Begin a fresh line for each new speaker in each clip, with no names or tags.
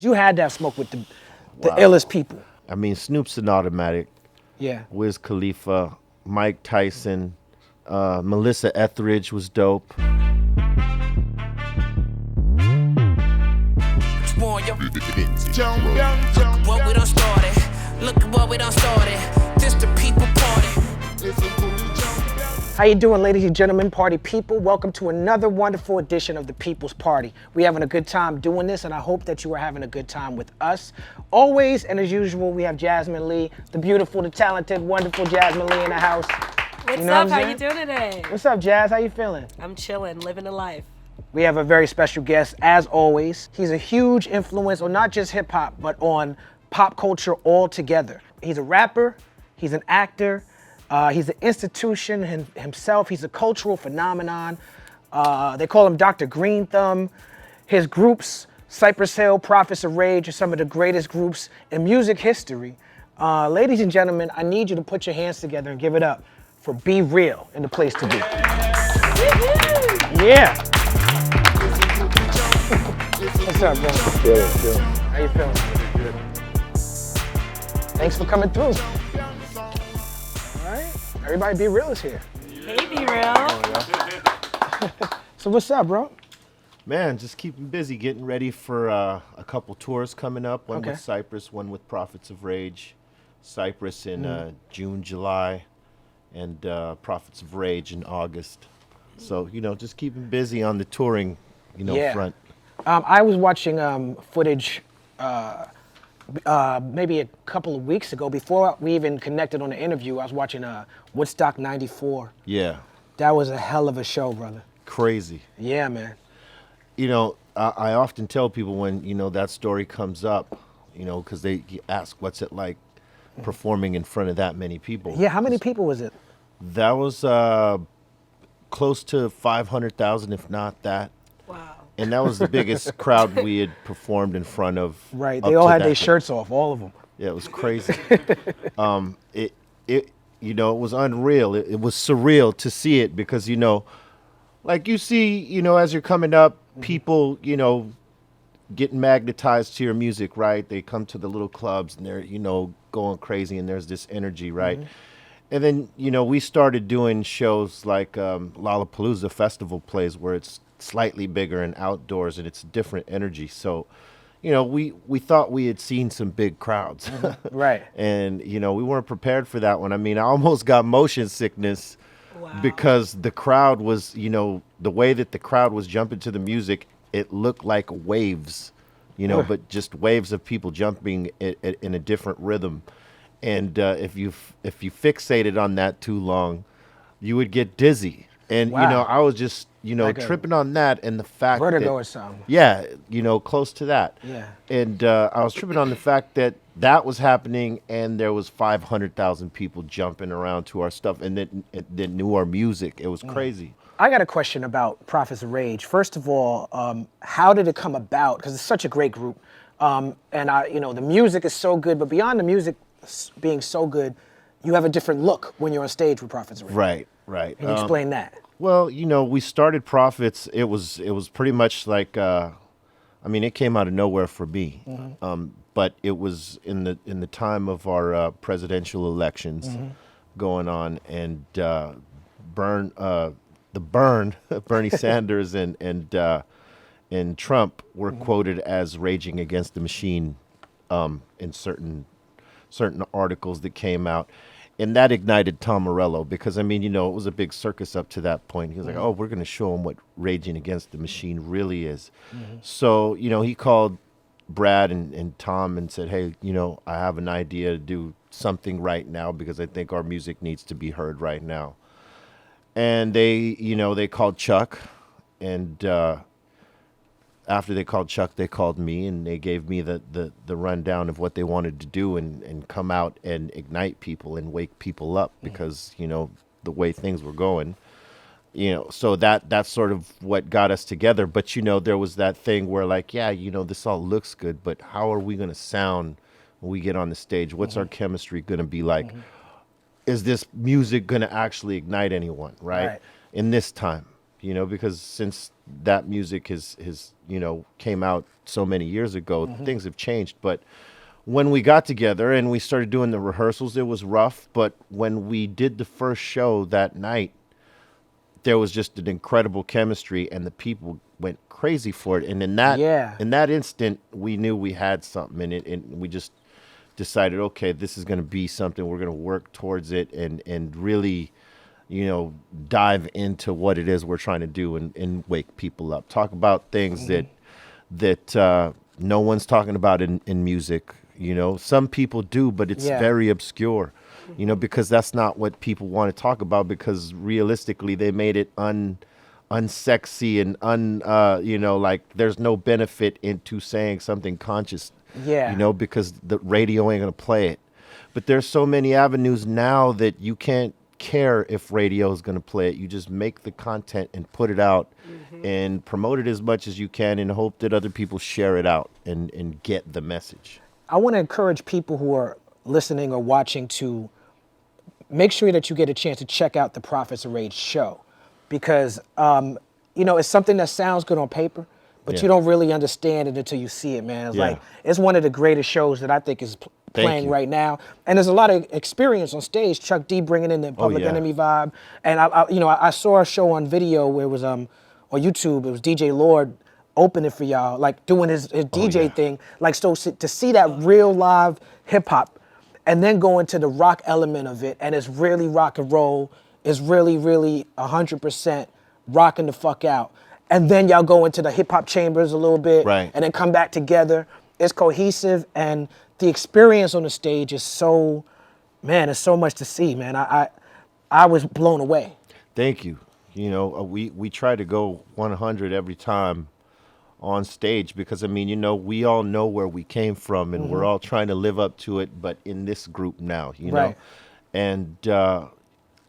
You had to have smoked with the
Wow.
illest people.
I mean, Snoop's an automatic.
Yeah.
Wiz Khalifa, Mike Tyson, Melissa Etheridge was dope.
What we done started. Look at what we done started. This the people party.
How you doing, ladies and gentlemen, party people? Welcome to another wonderful edition of the People's Party. We're having a good time doing this, and I hope that you are having a good time with us. Always, and as usual, we have Jasmine Lee, the beautiful, the talented, wonderful Jasmine Lee in the house.
What's
You know
up?
what
How
I'm
you
saying?
doing today?
What's up, Jazz? How you feeling?
I'm chilling, living a life.
We have a very special guest, as always. He's a huge influence on not just hip hop, but on pop culture altogether. He's a rapper, he's an actor, he's an institution himself, he's a cultural phenomenon. They call him Dr. Green Thumb. His groups, Cypress Hill, Prophets of Rage, are some of the greatest groups in music history. Ladies and gentlemen, I need you to put your hands together and give it up for BReal in the place to be. Yeah. What's up, bro?
Chill.
How you feeling?
Good.
Thanks for coming through. All right. Everybody BReal is here.
Hey, B Real.
So what's up, bro?
Man, just keeping busy, getting ready for a couple tours coming up. One
Okay.
with Cypress, one with Prophets of Rage. Cypress in June, July, and Prophets of Rage in August. So, just keeping busy on the touring,
Yeah.
front.
I was watching footage maybe a couple of weeks ago. Before we even connected on the interview, I was watching Woodstock 94.
Yeah,
That was a hell of a show, brother.
crazy.
Yeah, man.
I often tell people when, that story comes up, because they ask what's it like performing in front of that many people.
Yeah, how many people was it?
That was close to 500,000, if not that.
Wow.
And that was the biggest crowd we had performed in front of.
Right,
up
they all
to
had
that
their
point.
shirts off, all of them.
Yeah, it was crazy. It was unreal. It was surreal to see it because, like you see, as you're coming up, people, getting magnetized to your music, right? They come to the little clubs and they're, going crazy and there's this energy, right? And then, we started doing shows like Lollapalooza festival plays where it's slightly bigger and outdoors and it's different energy. So, we thought we had seen some big crowds.
Right.
And, we weren't prepared for that one. I mean, I almost got motion sickness
Wow.
because the crowd was, the way that the crowd was jumping to the music, it looked like waves, but just waves of people jumping in a different rhythm. And if you fixated on that too long, you would get dizzy. And,
Wow.
I was just,
Like a
tripping on that and the fact
Vertigo
that,
or something.
yeah, close to that.
Yeah.
And I was tripping on the fact that that was happening and there was 500,000 people jumping around to our stuff and that knew our music. It was crazy.
I got a question about Prophets of Rage. First of all, how did it come about? Because it's such a great group. And the music is so good, but beyond the music being so good, you have a different look when you're on stage with Prophets of Rage.
Right.
Can you explain that?
Well, we started Prophets. It was pretty much like, it came out of nowhere for me. But it was in the time of our presidential elections going on, and Bernie Sanders and Trump were quoted as raging against the machine in certain articles that came out. And that ignited Tom Morello because, it was a big circus up to that point. He was like, oh, we're going to show him what raging against the machine really is. So, he called Brad and Tom and said, hey, I have an idea to do something right now because I think our music needs to be heard right now. And they called Chuck. And after they called Chuck, they called me and they gave me the rundown of what they wanted to do and come out and ignite people and wake people up because, the way things were going, so that's sort of what got us together. But, there was that thing where like, yeah, this all looks good, but how are we going to sound when we get on the stage? What's our chemistry going to be like? Is this music going to actually ignite anyone, right? In this time? you know, because since that music has you know, came out so many years ago, things have changed. But when we got together and we started doing the rehearsals, it was rough. But when we did the first show that night, there was just an incredible chemistry, and the people went crazy for it. And in that instant, we knew we had something in it, and we just decided, okay, this is going to be something. We're going to work towards it and really, you know, dive into what it is we're trying to do and wake people up. Talk about things that no one's talking about in music. You know, some people do, but it's very obscure, you know, because that's not what people want to talk about, because realistically they made it unsexy and you know, like there's no benefit into saying something conscious, you know, because the radio ain't going to play it. But there's so many avenues now that you can't care if radio is going to play it. You just make the content and put it out and promote it as much as you can and hope that other people share it out and get the message.
I want to encourage people who are listening or watching to make sure that you get a chance to check out the Prophets of Rage show, because you know, it's something that sounds good on paper, but you don't really understand it until you see it, man. It's like, it's one of the greatest shows that I think is playing right now, and there's a lot of experience on stage. Chuck D bringing in the Public Enemy vibe, and I saw a show on video where it was on YouTube. It was DJ Lord opening for y'all, like doing his DJ thing, like, so to see that real live hip hop, and then go into the rock element of it, and it's really rock and roll, it's really 100% rocking the fuck out, and then y'all go into the hip hop chambers a little bit, and then come back together. It's cohesive, and the experience on the stage is so, man, it's so much to see, man. I was blown away.
Thank you. You know, we try to go 100 every time on stage, because I mean, you know, we all know where we came from, and we're all trying to live up to it, but in this group now, you know, and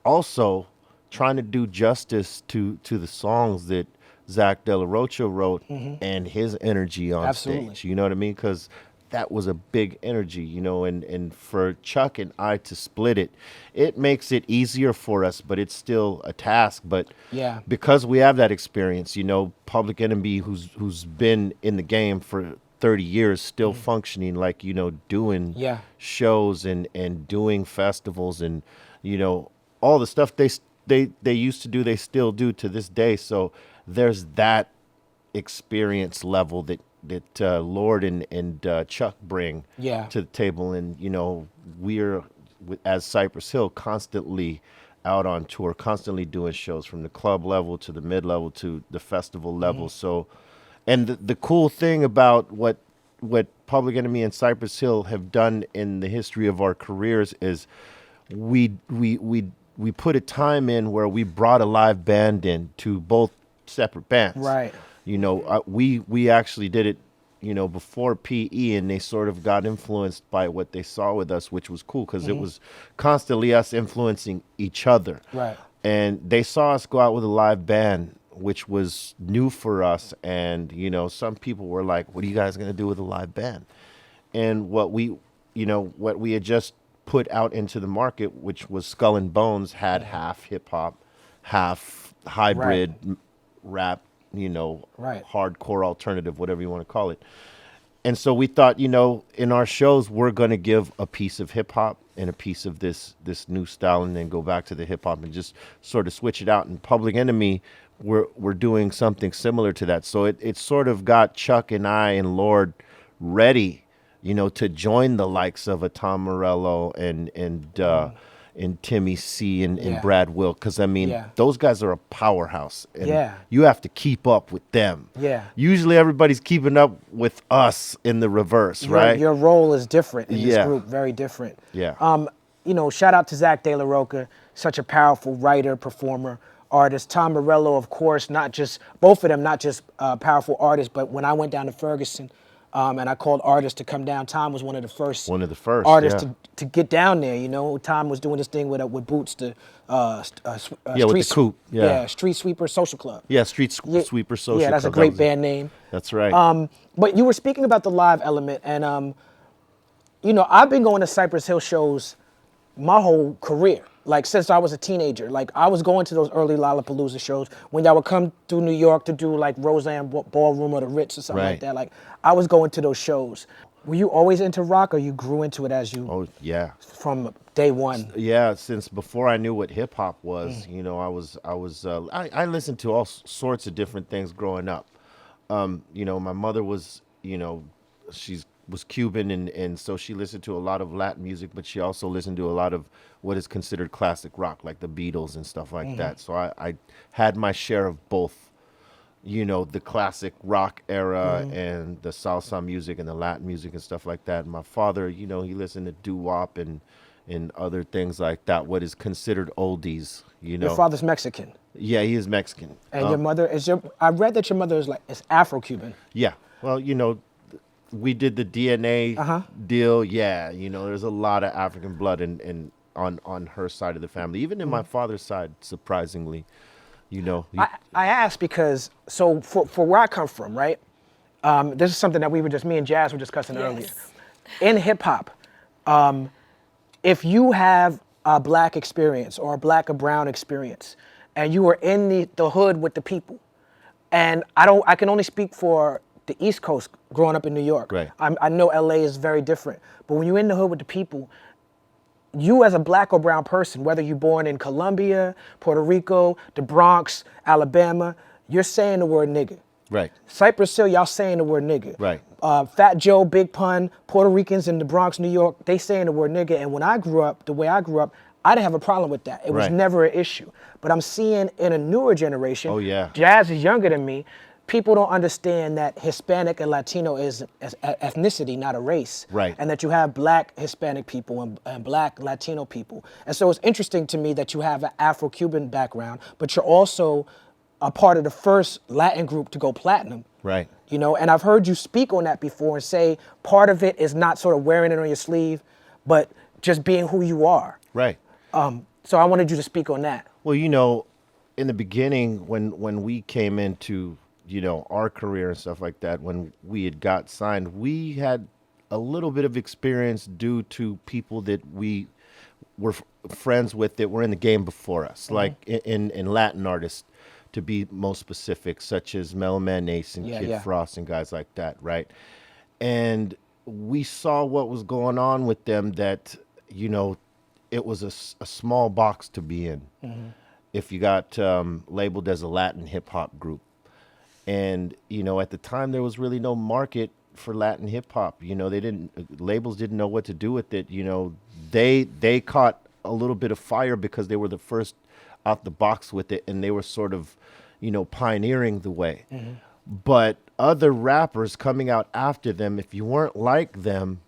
also trying to do justice to the songs that Zach De La Rocha wrote and his energy on stage. You know what I mean? Because that was a big energy, you know, and for Chuck and I to split it, it makes it easier for us, but it's still a task. But because we have that experience, you know, Public Enemy, who's been in the game for 30 years, still functioning, like, you know, doing shows and doing festivals, and, you know, all the stuff they used to do, they still do to this day. So there's that experience level that Lord and Chuck bring to the table. And, you know, we're, as Cypress Hill, constantly out on tour, constantly doing shows from the club level to the mid level to the festival level. So, and the cool thing about what Public Enemy and Cypress Hill have done in the history of our careers is we put a time in where we brought a live band in to both separate bands. Right. You know, we actually did it, you know, before PE, and they sort of got influenced by what they saw with us, which was cool, because it was constantly us influencing each other. Right. And they saw us go out with a live band, which was new for us. And, you know, some people were like, what are you guys going to do with a live band? And what we had just put out into the market, which was Skull and Bones, had half hip hop, half hybrid rap, you know, hardcore alternative, whatever you want to call it. And so we thought, you know, in our shows, we're going to give a piece of hip hop and a piece of this new style, and then go back to the hip hop and just sort of switch it out. And Public Enemy, we're doing something similar to that. So it sort of got Chuck and I and Lord ready, you know, to join the likes of a Tom Morello and Timmy C and Brad Wilk, because I mean, those guys are a powerhouse, and you have to keep up with them. Usually everybody's keeping up with us in the reverse, right?
Your role is different in this group, very different. You know, shout out to Zach De La Rocha, such a powerful writer, performer, artist. Tom Morello, of course, not just both of them, not just powerful artists, but when I went down to Ferguson, and I called artists to come down, Tom was one of the first artists to get down there. You know, Tom was doing this thing with Boots, the
with the Coop,
Street Sweeper Social Club.
Street Sweeper Social Club.
Yeah, that's a great band name.
That's right.
But you were speaking about the live element, and you know, I've been going to Cypress Hill shows my whole career. like since I was a teenager. Like I was going to those early Lollapalooza shows when y'all would come through New York to do like Roseanne Ballroom or the Ritz or something like
Right.
that. Like I was going to those shows. Were you always into rock, or you grew into it as you
Oh yeah.
from day one?
Yeah, since before I knew what hip hop was,
Mm.
you know, I listened to all sorts of different things growing up. You know, my mother was, you know, was Cuban, and so she listened to a lot of Latin music, but she also listened to a lot of what is considered classic rock, like the Beatles and stuff like that. So I had my share of both, you know, the classic rock era and the salsa music and the Latin music and stuff like that. And my father, you know, he listened to doo-wop and other things like that, what is considered oldies, you know.
Your father's Mexican,
Yeah, he is Mexican.
and your mother is your. I read that your mother is Afro-Cuban.
Yeah. Well, you know, we did the DNA deal. Yeah, you know, there's a lot of African blood in on her side of the family, even in my father's side, surprisingly. You know,
I asked because for where I come from, right? This is something that me and Jazz were discussing earlier.
Yes.
In hip hop, if you have a black experience or a black or brown experience, and you were in the hood with the people, and I can only speak for the East Coast growing up in New York.
Right.
I know LA is very different, but when you're in the hood with the people, you as a black or brown person, whether you're born in Colombia, Puerto Rico, the Bronx, Alabama, you're saying the word nigga.
right,
Cypress Hill, y'all saying the word nigga.
Right.
Fat Joe, Big Pun, Puerto Ricans in the Bronx, New York, they saying the word nigga. And when I grew up, the way I grew up, I didn't have a problem with that. It was
Right.
never an issue. But I'm seeing in a newer generation,
Oh, yeah.
Jazz is younger than me, people don't understand that Hispanic and Latino is ethnicity, not a race.
Right.
And that you have black Hispanic people and black Latino people. And so it's interesting to me that you have an Afro-Cuban background, but you're also a part of the first Latin group to go platinum.
right.
You know, and I've heard you speak on that before and say part of it is not sort of wearing it on your sleeve, but just being who you are.
Right.
So I wanted you to speak on that.
Well, you know, in the beginning, when we came into, you know, our career and stuff like that, when we had got signed, we had a little bit of experience due to people that we were friends with that were in the game before us, like in Latin artists, to be most specific, such as Mellow Man Ace and
Yeah,
Kid
yeah.
Frost and guys like that, right? And we saw what was going on with them, that, you know, it was a small box to be in if you got labeled as a Latin hip hop group. And, you know, at the time there was really no market for Latin hip hop. You know, labels didn't know what to do with it. You know, they caught a little bit of fire because they were the first out the box with it, and they were sort of, you know, pioneering the way. But other rappers coming out after them, if you weren't like them,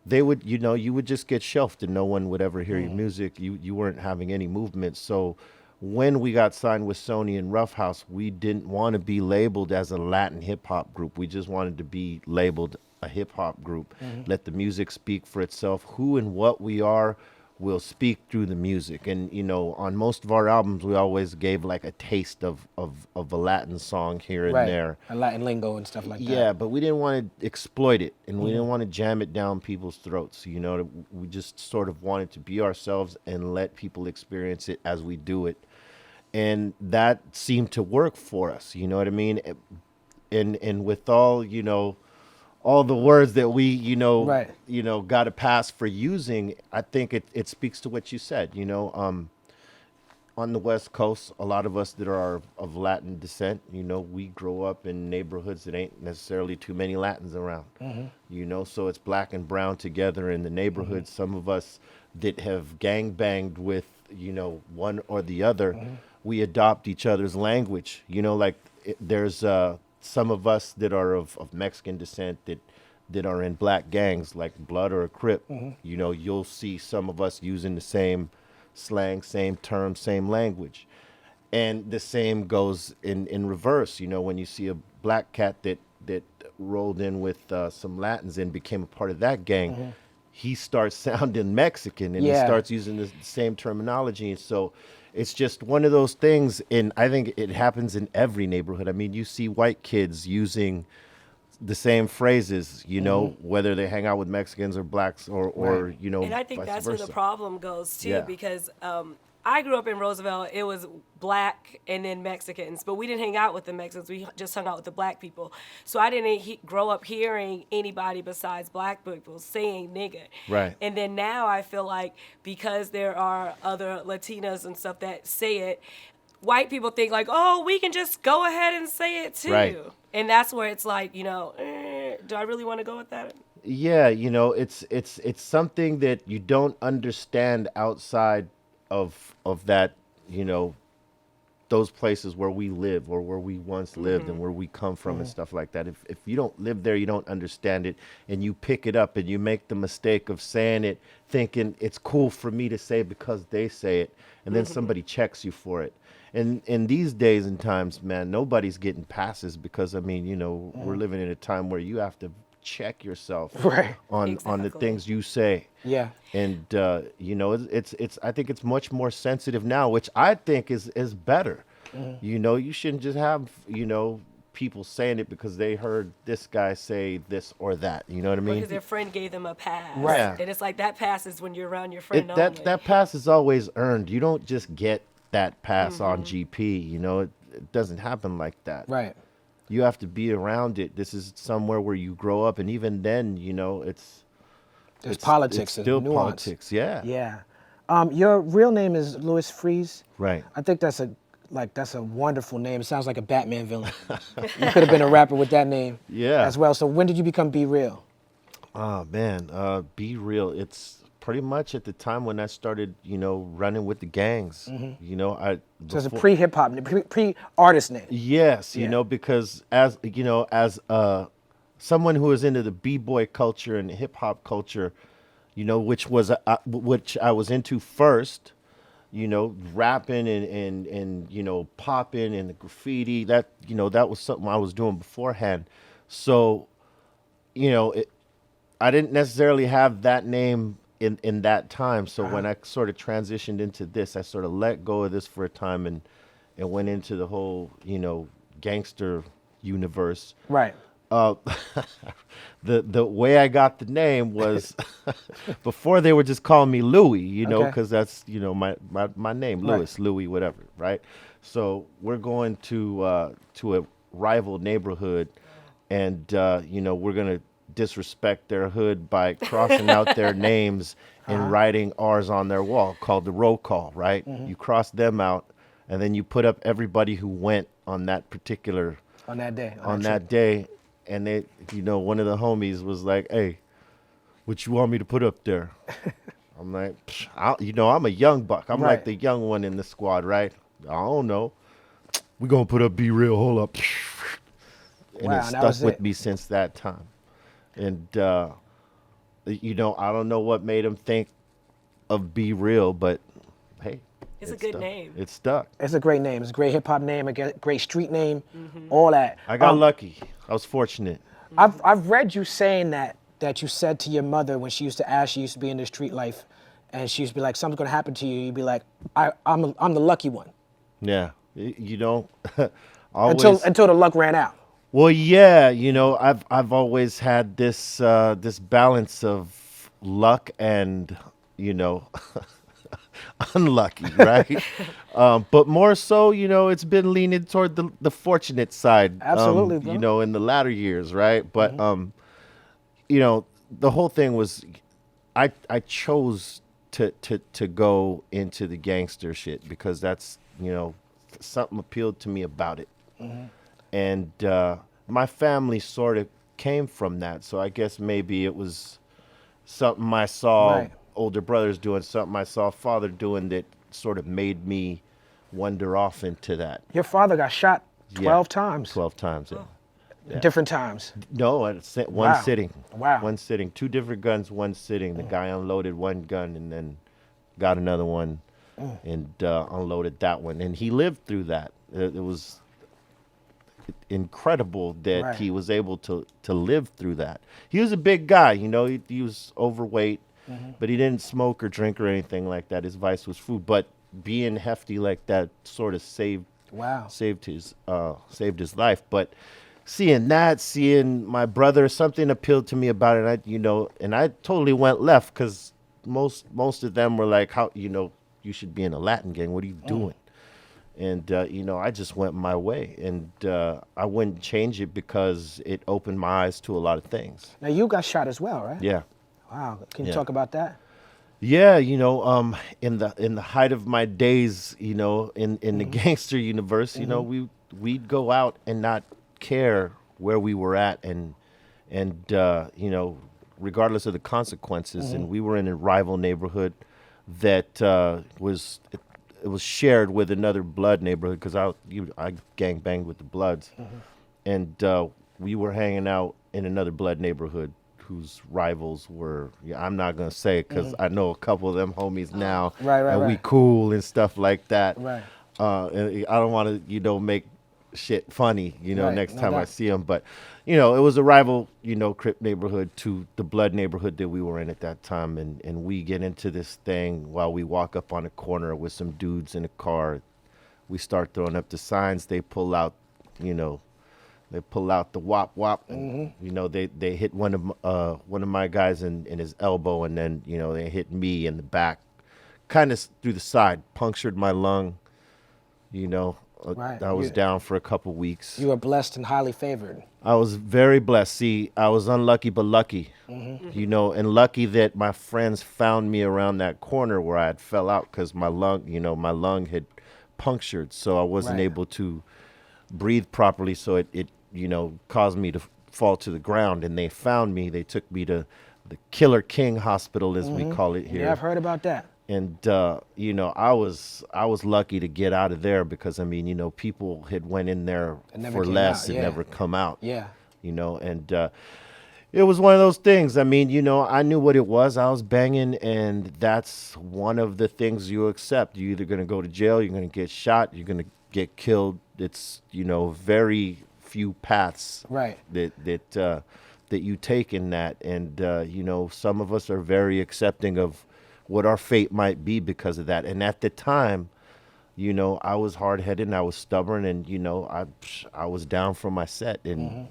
they would, you know, you would just get shelved and no one would ever hear your music. You weren't having any movement. So when we got signed with Sony and Rough House, we didn't want to be labeled as a Latin hip hop group. We just wanted to be labeled a hip hop group. Let the music speak for itself. Who and what we are will speak through the music. And, you know, on most of our albums, we always gave like a taste of a Latin song here and there.
And Latin lingo and stuff like that.
Yeah, but we didn't want to exploit it, and we didn't want to jam it down people's throats. You know, we just sort of wanted to be ourselves and let people experience it as we do it. And that seemed to work for us, you know what I mean? And with all, you know, all the words that we, you know,
Right.
you know, got a pass for using, I think it speaks to what you said, you know. On the West Coast, a lot of us that are of Latin descent, you know, we grow up in neighborhoods that ain't necessarily too many Latins around, you know, so it's black and brown together in the neighborhood. Some of us that have gang banged with, you know, one or the other, we adopt each other's language, you know, like there's some of us that are of Mexican descent that are in black gangs like Blood or a Crip, you know, you'll see some of us using the same slang, same term, same language. And the same goes in reverse. You know, when you see a black cat that rolled in with some Latins and became a part of that gang, he starts sounding Mexican and he
Yeah.
starts using the same terminology. And so it's just one of those things. And I think it happens in every neighborhood. I mean, you see white kids using the same phrases, you know, whether they hang out with Mexicans or blacks or you know,
And I think
vice
that's
versa.
where the problem goes too,
Yeah.
because I grew up in Roosevelt. It was black and then Mexicans, but we didn't hang out with the Mexicans. We just hung out with the black people. So I didn't grow up hearing anybody besides black people saying nigga.
Right.
And then now I feel like because there are other Latinas and stuff that say it, white people think like, oh, we can just go ahead and say it too.
Right.
And that's where it's like, do I really want to go with that?
Yeah, you know, it's something that you don't understand outside of that, you know, those places where we live or where we once lived and where we come from and stuff like that. If you don't live there, you don't understand it, and you pick it up and you make the mistake of saying it, thinking it's cool for me to say because they say it, and then somebody checks you for it. And in these days and times, man, nobody's getting passes because, I mean, you know, we're living in a time where you have to check yourself
Right.
on the
Exactly.
things you say.
Yeah.
And you know, it's I think it's much more sensitive now, which I think is better. You know, you shouldn't just have, you know, people saying it because they heard this guy say this or that. You know what I mean?
Because their friend gave them a pass.
Right.
Yeah.
And it's like that passes when you're around your friend only.
That pass is always earned. You don't just get that pass on GP. You know, it doesn't happen like that.
Right.
You have to be around it. This is somewhere where you grow up, and even then, you know,
There's
it's
politics.
It's
there's
still
nuance.
politics. Yeah.
Yeah. Your real name is Louis Freeze.
Right.
I think that's a wonderful name. It sounds like a Batman villain. You could have been a rapper with that name.
Yeah.
As well. So when did you become BReal?
Oh man, BReal. It's pretty much at the time when I started, you know, running with the gangs. You know,
So it's a pre-hip hop, pre-artist name.
Yes, you
Yeah.
know, because as you know, as someone who is into the b-boy culture and hip hop culture, you know, which I was into first, you know, rapping and you know, popping and the graffiti. That, you know, that was something I was doing beforehand. So, you know, I didn't necessarily have that name in that time. So when I sort of transitioned into this, I sort of let go of this for a time and went into the whole, you know, gangster universe.
Right.
The way I got the name was before they were just calling me Louis, you know,
Okay.
because that's, you know, my name,
Right.
Louis, Louis, whatever, right? So we're going to a rival neighborhood, and you know, we're gonna disrespect their hood by crossing out their names and writing ours on their wall, called the roll call, right? You cross them out, and then you put up everybody who went on that particular
On that day.
on that day, and they, you know, one of the homies was like, "Hey, what you want me to put up there?" I'm like, you know, I'm a young buck. I'm
Right.
like the young one in the squad, right? I don't know. We gonna put up BReal. Hold up, and
Wow,
it
that
stuck
was
with
it.
me since that time. And you know, I don't know what made him think of BReal, but hey,
It's a
it
good
stuck.
name.
It stuck.
It's a great name. It's a great hip hop name. A great street name. All that.
I got lucky. I was fortunate.
I've read you saying that you said to your mother when she used to ask, she used to be in the street life, and she used to be like, something's gonna happen to you. You'd be like, I'm the lucky one.
Yeah, you know, always.
Until the luck ran out.
Well, yeah, you know, I've always had this this balance of luck and, you know, unlucky, right? But more so, you know, it's been leaning toward the fortunate side.
Absolutely, bro.
You know, in the latter years, right? But you know, the whole thing was, I chose to go into the gangster shit because that's, you know, something appealed to me about it. And my family sort of came from that, so I guess maybe it was something I saw
Right.
older brothers doing, something I saw father doing that sort of made me wander off into that.
Your father got shot 12
Yeah,
times.
12 times, yeah.
Different times.
No, one
Wow.
sitting.
Wow.
One sitting. 2 different guns, one sitting. The guy unloaded one gun and then got another one and unloaded that one. And he lived through that. It was incredible that
Right.
he was able to live through that. He was a big guy, you know, he was overweight, but he didn't smoke or drink or anything like that. His vice was food. But being hefty like that sort of saved
Wow.
saved his life. But seeing my brother, something appealed to me about it. And I totally went left because most of them were like, how, you should be in a Latin gang. What are you doing? And, I just went my way, and I wouldn't change it because it opened my eyes to a lot of things.
Now, you got shot as well, right?
Yeah.
Wow. Can you
Yeah.
talk about that?
Yeah, in the height of my days, in the gangster universe, we'd go out and not care where we were at, and regardless of the consequences. And we were in a rival neighborhood that was shared with another blood neighborhood, because I gang banged with the Bloods, and we were hanging out in another blood neighborhood whose rivals were, I'm not gonna say it because I know a couple of them homies now.
Right.
We cool and stuff like that.
Right.
And I don't want to, make shit funny,
Right,
next
no
time I
doubt.
see them. But, it was a rival, Crip neighborhood to the blood neighborhood that we were in at that time. And we get into this thing while we walk up on a corner with some dudes in a car. We start throwing up the signs. They pull out, they pull out the wop wop, and they hit one of my guys in his elbow, and then they hit me in the back, kind of through the side, punctured my lung.
Right.
I was down for a couple weeks.
You were blessed and highly favored.
I was very blessed. See, I was unlucky but lucky, and lucky that my friends found me around that corner where I had fell out because my lung had punctured, so I wasn't
Right.
able to breathe properly. So it caused me to fall to the ground, and they found me. They took me to the Killer King Hospital, as we call it here.
Yeah, I've heard about that.
And I was lucky to get out of there because people had went in there
And never
for
came
less
out,
and
yeah.
never come out.
Yeah.
And it was one of those things. I knew what it was. I was banging, and that's one of the things you accept. You're either going to go to jail, you're going to get shot, you're going to get killed. It's very few paths
Right.
that you take in that, and some of us are very accepting of what our fate might be because of that. And at the time, I was hard-headed and I was stubborn, and I was down for my set, and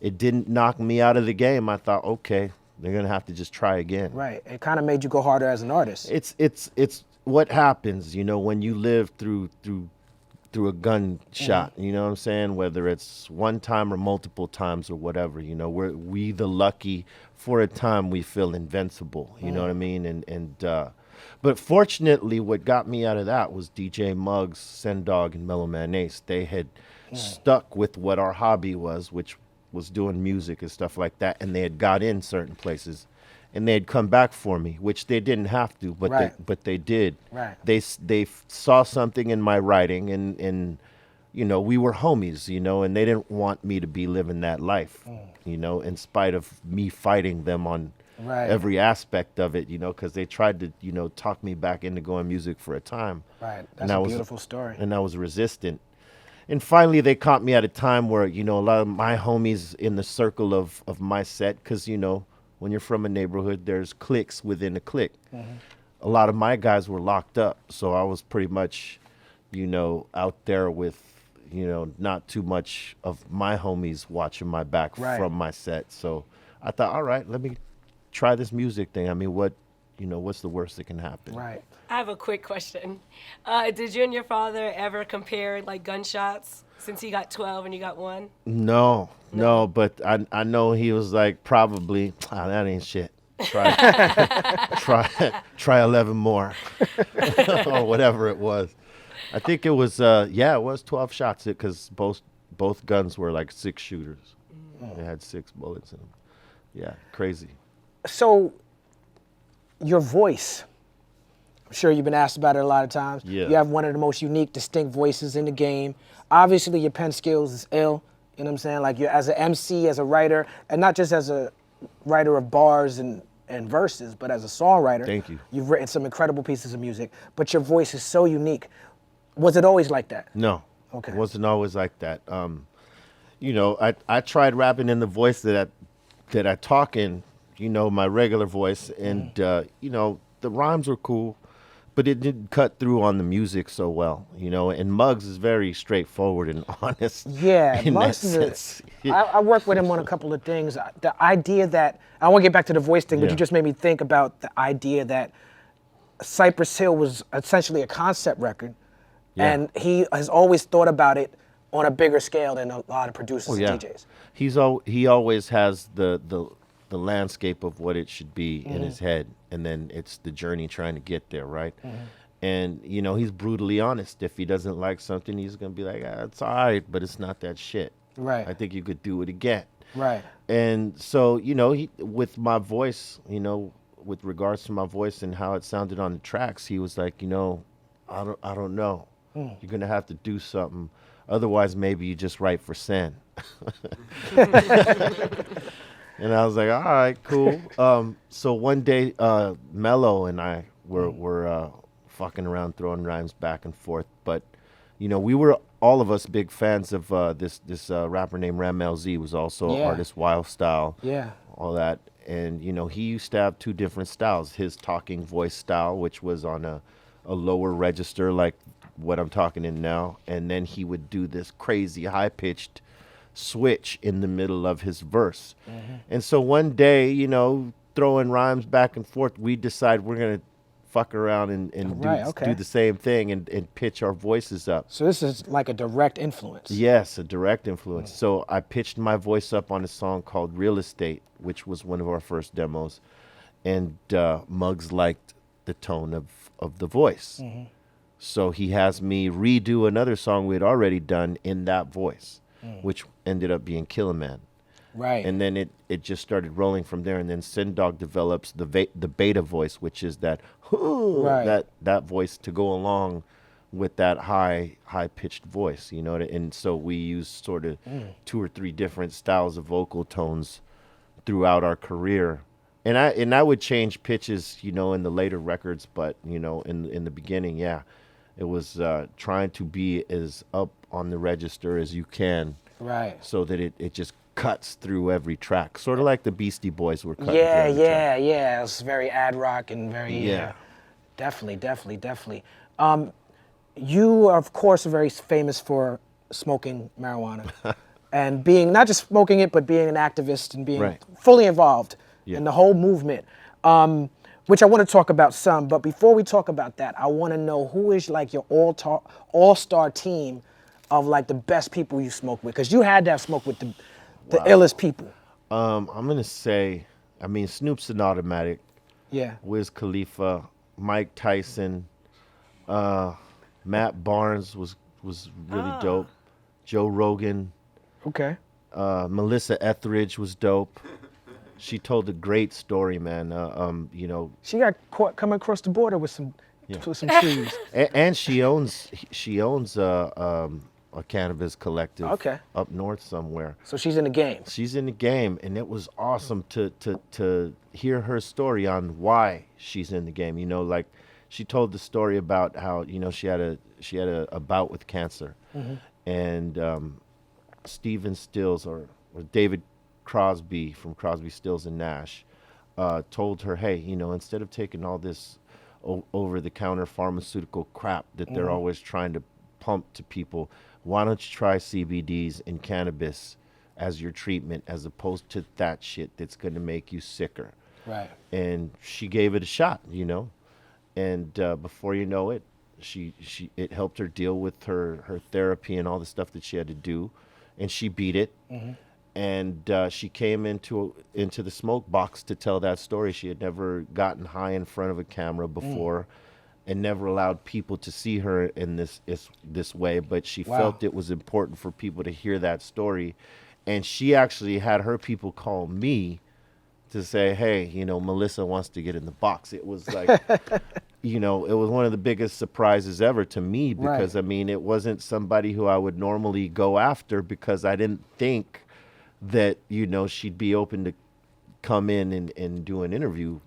it didn't knock me out of the game. I thought, okay, they're gonna have to just try again.
Right. It kind of made you go harder as an artist.
It's what happens, when you live through a gunshot, you know what I'm saying? Whether it's one time or multiple times or whatever, we the lucky, for a time we feel invincible, you know what I mean? But fortunately, what got me out of that was DJ Muggs, Sendog, and Mellow Man Ace. They had stuck with what our hobby was, which was doing music and stuff like that, and they had got in certain places. And they'd come back for me, which they didn't have to, but
Right.
they did.
Right.
They saw something in my writing, and we were homies, and they didn't want me to be living that life, in spite of me fighting them on
Right.
every aspect of it, because they tried to talk me back into going music for a time.
Right.
And
That's
I
a
was-
beautiful story.
And I was resistant. And finally, they caught me at a time where, a lot of my homies in the circle of my set, because, when you're from a neighborhood, there's cliques within a clique. A lot of my guys were locked up, so I was pretty much, out there with, not too much of my homies watching my back
Right.
from my set. So I thought, all right, let me try this music thing. What's the worst that can happen?
Right.
I have a quick question. Did you and your father ever compare like gunshots since he got 12 and you got 1?
No, but I know he was like, probably, that ain't shit. Try try 11 more or whatever it was. I think it was it was 12 shots because both guns were like 6 shooters. They had 6 bullets in them. Yeah, crazy.
So, your voice, I'm sure you've been asked about it a lot of times.
Yeah.
You have one of the most unique, distinct voices in the game. Obviously, your pen skills is ill. You know what I'm saying? Like, you're as an MC, as a writer, and not just as a writer of bars and verses, but as a songwriter.
Thank you.
You've written some incredible pieces of music, but your voice is so unique. Was it always like that?
No.
Okay.
It wasn't always like that. I tried rapping in the voice that I talk in, my regular voice, and the rhymes were cool, but it didn't cut through on the music so well, you know. And Muggs is very straightforward and honest.
Yeah,
in
Muggs
that
is
sense.
I worked with him on a couple of things. The idea that, I want to get back to the voice thing, but
Yeah.
you just made me think about the idea that Cypress Hill was essentially a concept record,
Yeah.
and he has always thought about it on a bigger scale than a lot of producers
Oh, yeah.
and DJs.
He always has the landscape of what it should be in his head, and then it's the journey trying to get there, right? And you know, he's brutally honest. If he doesn't like something, he's gonna be like, it's all right, but it's not that shit.
Right.
I think you could do it again.
Right.
And so, you know, with my voice, you know, with regards to my voice and how it sounded on the tracks, he was like, you know, I don't know. You're gonna have to do something. Otherwise, maybe you just write for Sen. And I was like, all right, cool. So one day, Mello and I were fucking around, throwing rhymes back and forth. But, you know, we were all of us big fans of this rapper named Ramel Z, was also an
Yeah.
artist, Wild Style,
Yeah.
all that. And, you know, he used to have two different styles. His talking voice style, which was on a lower register like what I'm talking in now. And then he would do this crazy high-pitched switch in the middle of his verse. And so one day, you know, throwing rhymes back and forth, we decide we're going to fuck around and
Right, okay.
do the same thing and pitch our voices up.
So this is like a direct influence.
Yes, a direct influence. So I pitched my voice up on a song called Real Estate, which was one of our first demos. And Muggs liked the tone of the voice. So he has me redo another song we had already done in that voice, which ended up being Kill a Man.
Right.
And then it just started rolling from there. And then Sin Dog develops the beta voice, which is that
Right.
that voice to go along with that high pitched voice, you know. And so we use sort of 2 or 3 different styles of vocal tones throughout our career. And I would change pitches, you know, in the later records, but you know, in the beginning, yeah, it was trying to be as up on the register as you can,
Right.
so that it just cuts through every track, sort of like the Beastie Boys were cutting.
Yeah,
through every track.
yeah. It's very ad rock and very
Yeah.
Definitely. You, of course, are very famous for smoking marijuana and being not just smoking it, but being an activist and being
Right.
fully involved
Yeah.
in the whole movement, which I want to talk about some. But before we talk about that, I want to know who is like your all-star team of like the best people you smoke with, because you had to have smoked with the illest people.
I'm gonna say, I mean, Snoop's an automatic.
Yeah.
Wiz Khalifa, Mike Tyson, Matt Barnes was really dope. Joe Rogan,
Okay.
Melissa Etheridge was dope. She told a great story, man. You know,
She got caught coming across the border with some trees.
and she owns a cannabis collective
Okay.
up north somewhere.
So she's in the game.
She's in the game, and it was awesome to hear her story on why she's in the game. You know, like she told the story about how, you know, she had a bout with cancer, and Stephen Stills or David Crosby from Crosby, Stills and Nash told her, hey, you know, instead of taking all this over-the-counter pharmaceutical crap that they're always trying to pump to people, why don't you try CBDs and cannabis as your treatment, as opposed to that shit that's going to make you sicker.
Right.
And she gave it a shot, you know, and before you know it, it helped her deal with her therapy and all the stuff that she had to do, and she beat it. And she came into the smoke box to tell that story. She had never gotten high in front of a camera before, and never allowed people to see her in this way. But she felt it was important for people to hear that story, and she actually had her people call me to say, hey, you know, Melissa wants to get in the box. It was like, you know, it was one of the biggest surprises ever to me, because I mean, it wasn't somebody who I would normally go after, because I didn't think that, you know, she'd be open to come in and do an interview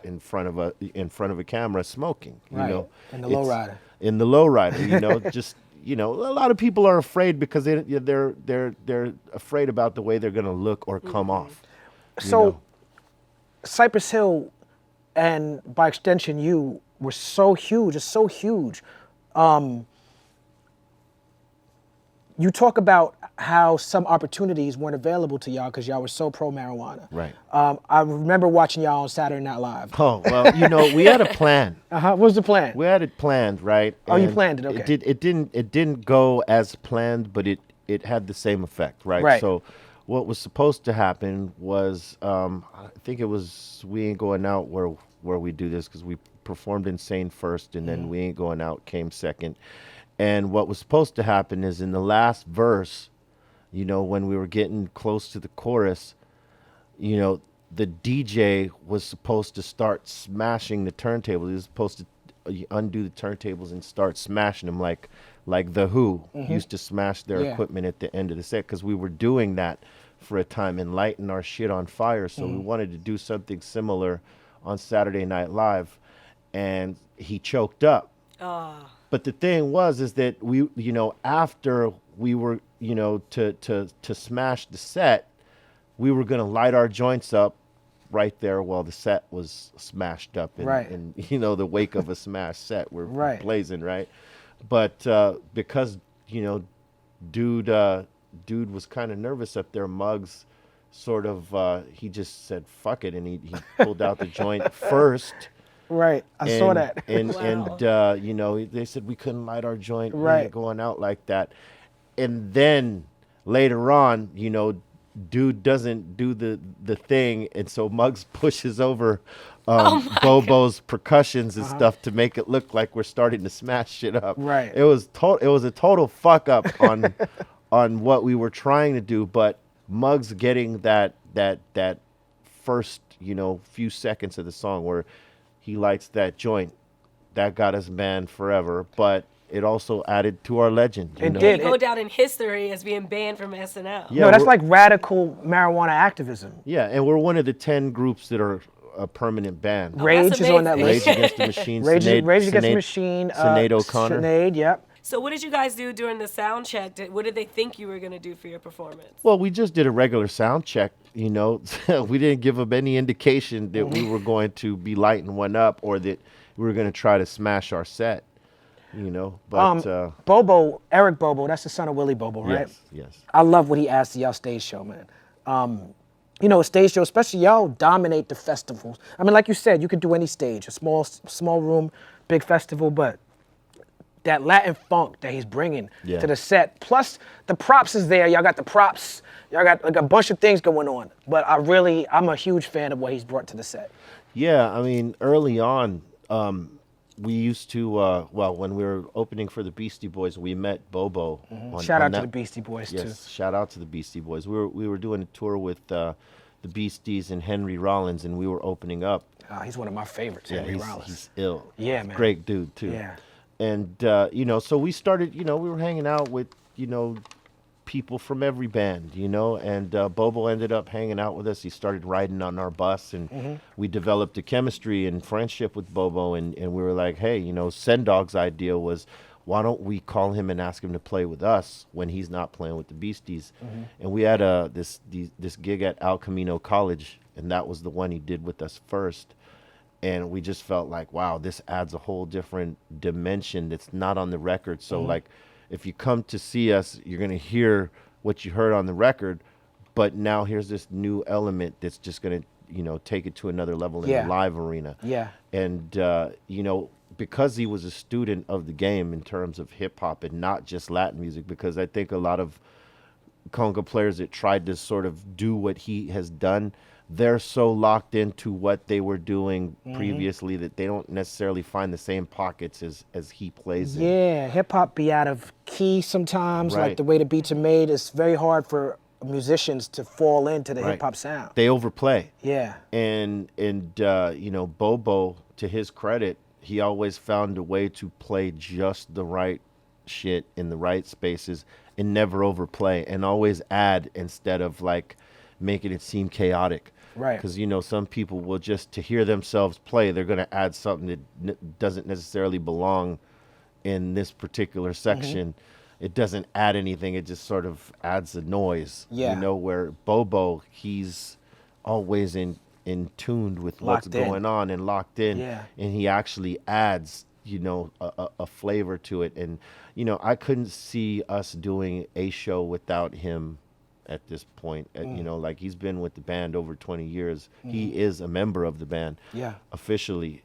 in front of a camera smoking, you know,
in the lowrider.
In the lowrider, you know, just, you know, a lot of people are afraid because they're afraid about the way they're going to look or come off.
So Cypress Hill, and by extension you, were so huge. It's so huge. You talk about how some opportunities weren't available to y'all because y'all were so pro marijuana.
Right.
I remember watching y'all on Saturday Night Live.
Oh, well, we had a plan.
What was the plan?
We had it planned, right?
Oh, you
And
planned it, okay.
It didn't go as planned, but it had the same effect, right?
Right.
So what was supposed to happen was, I think it was We Ain't Going Out where we do this, because we performed Insane first, and then We Ain't Going Out came second. And what was supposed to happen is in the last verse, when we were getting close to the chorus, the DJ was supposed to start smashing the turntables. He was supposed to undo the turntables and start smashing them like The Who used to smash their equipment at the end of the set, because we were doing that for a time and lighting our shit on fire. So we wanted to do something similar on Saturday Night Live, and he choked up. But the thing is that we, after we were, to smash the set, we were going to light our joints up right there while the set was smashed up in the wake of a smashed set. We're blazing, right? But because, dude was kind of nervous up there, Muggs sort of, he just said, fuck it, and he pulled out the joint first.
Right, I saw that.
And they said we couldn't light our joint going out like that. And then later on, dude doesn't do the thing, and so Muggs pushes over Bobo's percussions and stuff to make it look like we're starting to smash shit up.
Right.
It was a total fuck up on on what we were trying to do, but Muggs getting that first, few seconds of the song where he lights that joint, that got us banned forever, but it also added to our legend.
It did.
You go down in history as being banned from SNL.
Yeah,
no, that's like radical marijuana activism.
Yeah, and we're one of the 10 groups that are a permanent ban.
Rage is on that list.
Rage Against the Machine.
Rage Against the Machine.
Sinead O'Connor.
Sinead, yep.
So what did you guys do during the sound check? What did they think you were going to do for your performance?
Well, we just did a regular sound check, We didn't give them any indication that we were going to be lighting one up or that we were going to try to smash our set, But
Bobo, Eric Bobo, that's the son of Willie Bobo, right?
Yes.
I love what he adds to y'all stage show, man. A stage show, especially y'all dominate the festivals. I mean, like you said, you could do any stage, a small room, big festival, but that Latin funk that he's bringing to the set, plus the props is there. Y'all got the props. Y'all got like a bunch of things going on. But I'm a huge fan of what he's brought to the set.
Yeah, I mean, early on, we used to, when we were opening for the Beastie Boys, we met Bobo.
Shout out to the Beastie Boys, too.
Yes, shout out to the Beastie Boys. We were doing a tour with the Beasties and Henry Rollins, and we were opening up.
He's one of my favorites,
Yeah,
Henry Rollins.
he's ill.
Yeah, man.
Great dude, too.
Yeah.
And, so we started, we were hanging out with, people from every band, and Bobo ended up hanging out with us. He started riding on our bus, and we developed a chemistry and friendship with Bobo, and we were like, hey, Sendog's idea was, why don't we call him and ask him to play with us when he's not playing with the Beasties? And we had this gig at El Camino College, and that was the one he did with us first. And we just felt like, wow, this adds a whole different dimension that's not on the record. So, like, if you come to see us, you're going to hear what you heard on the record, but now here's this new element that's just going to, take it to another level in the live arena.
Yeah.
And, because he was a student of the game in terms of hip-hop and not just Latin music, because I think a lot of conga players that tried to sort of do what he has done, they're so locked into what they were doing previously that they don't necessarily find the same pockets as he plays in.
Yeah, hip-hop be out of key sometimes, like the way the beats are made. It's very hard for musicians to fall into the hip-hop sound.
They overplay.
Yeah.
And Bobo, to his credit, he always found a way to play just the right shit in the right spaces and never overplay, and always add instead of like making it seem chaotic.
Right.
Because, some people will just, to hear themselves play, they're going to add something that doesn't necessarily belong in this particular section. It doesn't add anything. It just sort of adds a noise.
Yeah.
Where Bobo, he's always in in tuned with what's
Locked in.
going on and locked in.
Yeah.
And he actually adds, a flavor to it. And, I couldn't see us doing a show without him at this point. Like he's been with the band over 20 years. He is a member of the band officially.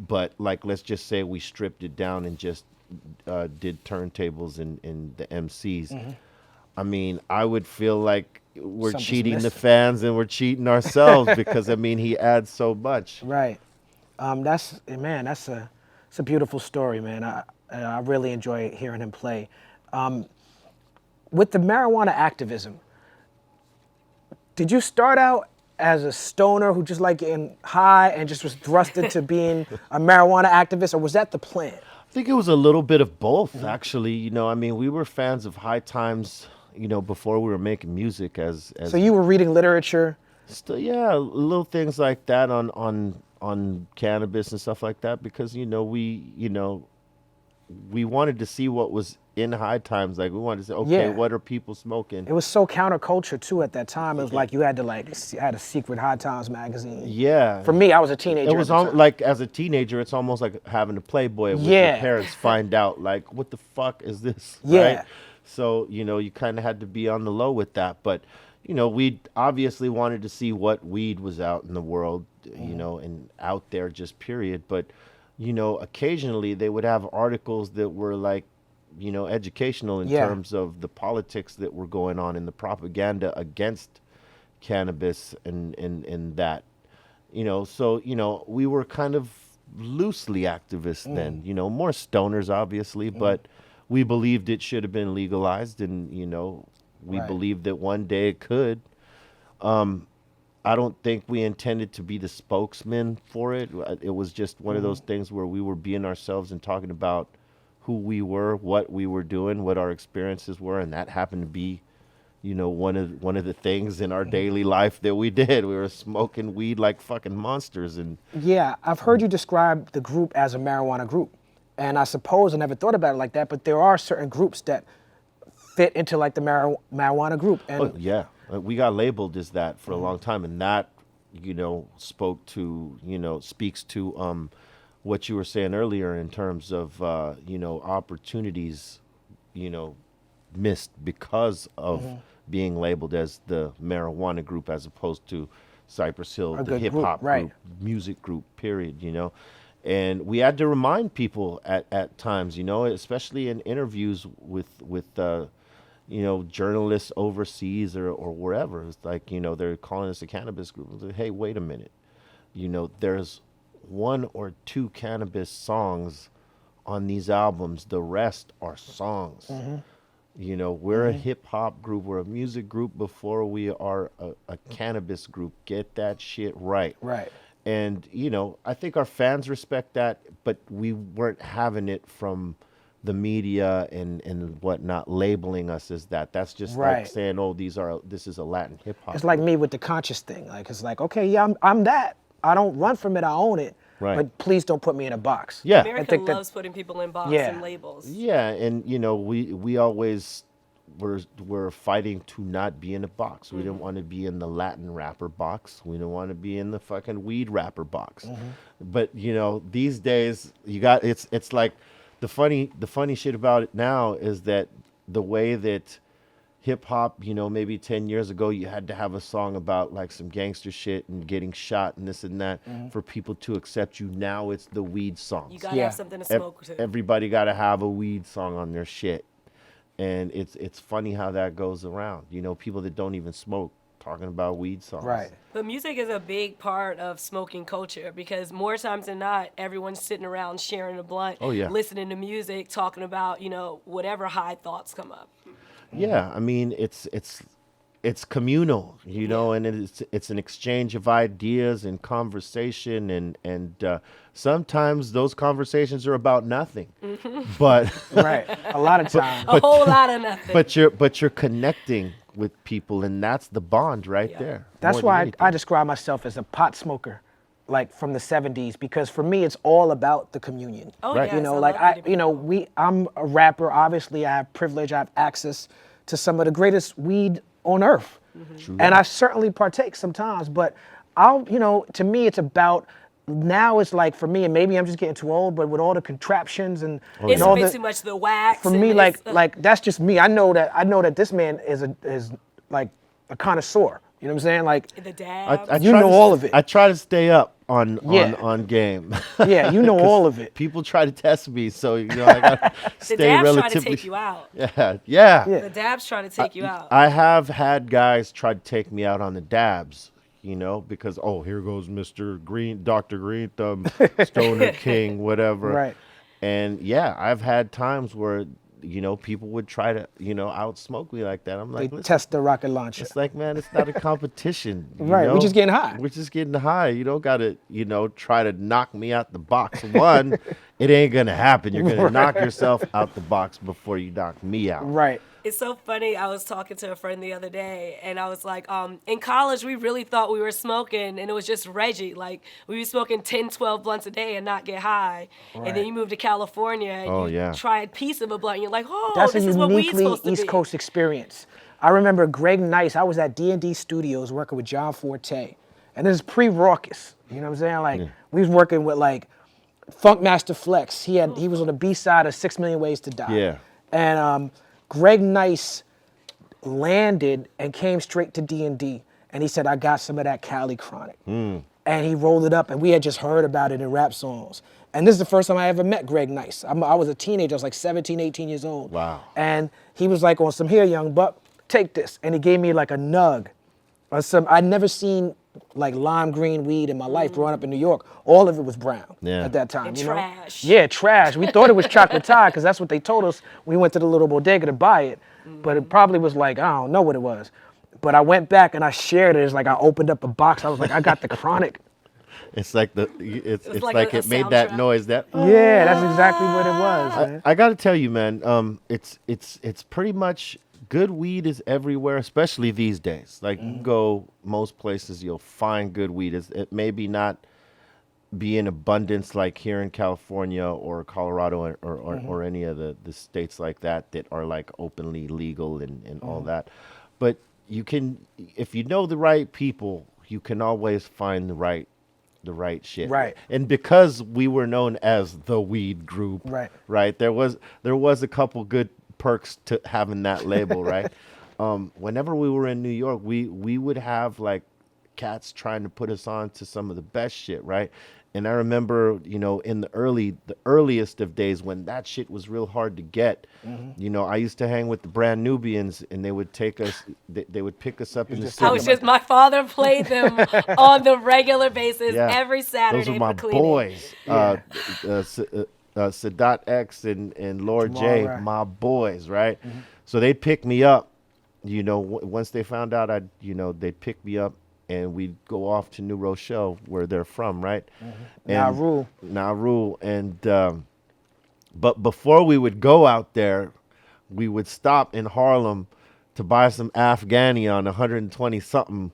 But like, let's just say we stripped it down and just did turntables and the MCs. I mean, I would feel like we're
Something's
cheating the
missing.
fans and we're cheating ourselves because he adds so much.
Right. That's it's a beautiful story, man. I really enjoy hearing him play. With the marijuana activism, did you start out as a stoner who just like getting high and just was thrust into being a marijuana activist, or was that the plan?
I think it was a little bit of both, actually. We were fans of High Times, before we were making music as
So you were reading literature.
still, yeah, little things like that on cannabis and stuff like that, because we wanted to see what was in High Times. Like we wanted to say, okay,
Yeah.
what are people smoking?
It was so counterculture too at that time. It was like you had to had a secret High Times magazine.
Yeah.
For me, I was a teenager.
It was
at the time.
like as a teenager, it's almost like having a Playboy with
Yeah.
your parents find out like, what the fuck is this?
Yeah.
Right? So, you kind of had to be on the low with that. But, we obviously wanted to see what weed was out in the world, and out there just period. But, occasionally they would have articles that were like, educational in
Yeah.
terms of the politics that were going on and the propaganda against cannabis and that. So, we were kind of loosely activists then, more stoners, obviously, but we believed it should have been legalized and, we
Right.
believed that one day it could. I don't think we intended to be the spokesman for it. It was just one of those things where we were being ourselves and talking about who we were, what we were doing, what our experiences were, and that happened to be one of the things in our daily life that we did. We were smoking weed like fucking monsters. And
Yeah, I've heard you describe the group as a marijuana group. And I suppose I never thought about it like that, but there are certain groups that fit into like the marijuana group. And
oh, yeah, we got labeled as that for a long time, and that speaks to what you were saying earlier in terms of opportunities missed because of being labeled as the marijuana group as opposed to Cypress Hill,
A
the
good
hip
group,
hop
right.
group, music group, period. And we had to remind people at times, especially in interviews with journalists overseas or wherever. It's like, they're calling us a cannabis group. It's like, hey, wait a minute. There's 1 or 2 cannabis songs on these albums. The rest are songs. We're a hip hop group. We're a music group before we are a cannabis group. Get that shit right.
Right.
And, I think our fans respect that, but we weren't having it from the media and whatnot labeling us as that. That's just like
Right.
saying, this is a Latin hip hop.
It's like me with the conscious thing. Like it's like, okay, yeah, I'm that. I don't run from it. I own it.
Right.
But please don't put me in a box.
Yeah.
America
think that-
loves putting people in boxes
Yeah.
and labels.
Yeah, and we always were fighting to not be in a box. We didn't want to be in the Latin rapper box. We didn't want to be in the fucking weed rapper box. But these days it's like the funny shit about it now is that the way that hip hop, maybe 10 years ago, you had to have a song about like some gangster shit and getting shot and this and that for people to accept you. Now it's the weed songs.
You gotta
Yeah.
have something to smoke to.
Everybody got to have a weed song on their shit. And it's funny how that goes around. People that don't even smoke talking about weed songs.
Right.
But music is a big part of smoking culture because more times than not, everyone's sitting around sharing a blunt,
Oh, yeah.
listening to music, talking about, whatever high thoughts come up.
Yeah, I mean it's communal, and it's an exchange of ideas and conversation, and sometimes those conversations are about nothing, but
Right. A lot of times.
A whole lot of nothing.
but you're connecting with people, and that's the bond right
Yeah.
there.
That's
more than
why
anything.
I describe myself as a pot smoker, like from the 70s, because for me it's all about the communion.
Oh,
Right.
yes,
Like
love meeting people.
I'm a rapper. Obviously, I have privilege. I have access to some of the greatest weed on earth,
True.
and I certainly partake sometimes. But to me, it's about, now it's like, for me, and maybe I'm just getting too old, but with all the contraptions and
It's
all
a bit
the,
too much the wax.
for
and
me,
it's,
like that's just me. I know that this man is like a connoisseur. You know what I'm saying? Like,
the dabs.
You know all of it.
I try to stay up on
Yeah.
on game.
yeah, you know all of it.
People try to test me, so I gotta
the
stay
dabs trying
relatively.
to take you out.
Yeah.
Yeah.
The dabs trying to take you out.
I have had guys try to take me out on the dabs, because here goes Mr. Green, Dr. Green Thumb, Stoner King, whatever.
Right.
And yeah, I've had times where people would try to outsmoke me like that. I'm
They
like, listen,
test the rocket launcher.
it's like, man, it's not a competition.
Right, we're just getting high.
We're just getting high. You don't gotta try to knock me out the box. One, it ain't gonna happen. You're gonna knock yourself out the box before you knock me out.
Right.
It's so funny. I was talking to a friend the other day, and I was like, in college, we really thought we were smoking, and it was just Reggie. Like, we were smoking 10, 12 blunts a day and not get high.
Right.
And then you move to California, and you try a piece of a blunt, and you're like,
That's
this
a
is what weed's
uniquely
supposed to
East
be.
Coast experience. I remember Greg Nice. I was at D&D Studios working with John Forte, and this is pre-Raucous. You know what I'm saying? Like, we was working with like Funkmaster Flex. He was on the B side of 6 Million Ways to Die.
Yeah.
And Greg Nice landed and came straight to D&D, and he said, I got some of that Cali Chronic. And he rolled it up, and we had just heard about it in rap songs. And this is the first time I ever met Greg Nice. I was a teenager. I was like 17, 18 years old.
Wow.
And he was like, on some, here, young buck, take this. And he gave me like a nug. I'd never seen like lime green weed in my life growing up in New York. All of it was brown at that time.
And
you
trash.
Know? Yeah, trash. We thought it was chocolate because that's what they told us. We went to the little bodega to buy it. But it probably was like, I don't know what it was. But I went back and I shared it. It's like I opened up a box. I was like, I got the Chronic.
It's like it's
like a
it made that
soundtrack.
noise. That
Yeah, that's exactly what it was. Man.
I got to tell you, man. It's pretty much good weed is everywhere, especially these days. Like you go most places, you'll find good weed. It maybe not be in abundance like here in California or Colorado or any of the states like that are like openly legal and all that. But you can, if you know the right people, you can always find the right shit.
Right.
And because we were known as the weed group,
Right.
there was a couple good perks to having that label, right? Whenever we were in New York, we would have like cats trying to put us on to some of the best shit, right? And I remember, in the earliest of days when that shit was real hard to get, I used to hang with the Brand Nubians, and they would take us, they would pick us up in the city.
My father played them on the regular basis
Yeah.
every Saturday.
Those were my
for cleaning.
boys. Sadat X and Lord
Jamal,
J,
right.
my boys, right? So they'd pick me up, once they found out they'd pick me up, and we'd go off to New Rochelle, where they're from, right?
Nauru.
And but before we would go out there, we would stop in Harlem to buy some Afghani on 120 something,